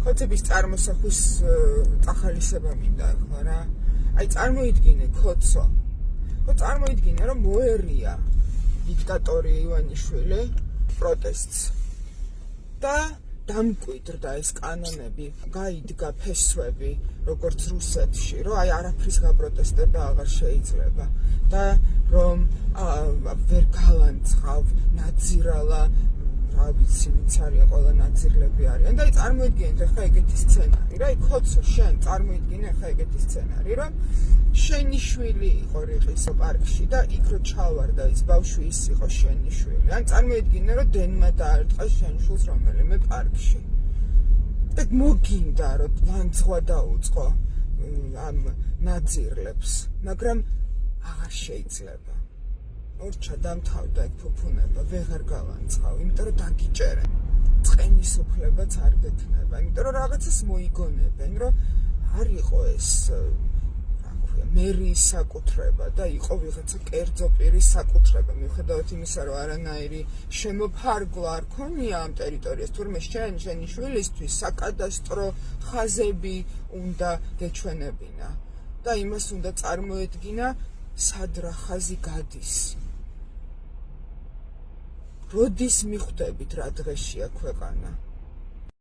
ხოცების წარმოსახვის წახალისება მინდა ახლა რა. Აი წარმოიდგინე ქოცო. წარმოიდგინე რომ მოერია დიქტატორი ივანიშვილი პროტესტს. და დამკვიდრდა ეს კანონები, გაიდგა ფესვები, როგორც რუსეთში, რომ აი არაფრის გაპროტესტება აღარ შეიძლება და რომ ვერ galantxav ნაძირალა, რა ვიცი, ვინც არის ყველა ნაძირლები არიან და აი წარმოიდგინეთ ახლა ეგეთი სცენარი, რა, აი ქოცო შენ წარმოიდგინე ახლა ეგეთი სცენარი, რომ შენი შვილი იყო რიყის პარკში და იქ რო ჩავარდა ის ბავშვი ის იყო შენი შვილი. ან წარმოიდგინე რომ დენმა დაარტყა შენ შვილს რომელიმე პარკში. და მოგინდა რომ ლანძღვა დაუწყო ამ ნაძირლებს, მაგრამ აღარ შეიძლება. ორჩა დამთავრდა ეგ ფუფუნება, ვეღარ galantxav, იმიტომ რომ დაგიჭერენ. წყენის უფლებაც არ გექნება, იმიტომ რომ რაღაცას მოიგონებენ, რომ არ იყო ეს მერის საკუთრება და იყო ვიღაცა კერძო პირის საკუთრება, მიუხედავად იმისა, რომ არანაირი შემოფარგლა არ ქონია ამ ტერიტორიას, თურმე შენი შვილისთვის საკადასტრო ხაზები უნდა გეჩვენებინა და იმას უნდა წარმოედგინა, სად რა ხაზი გადის. როდის მიხვდებით რა დღეშია ქვეყანა?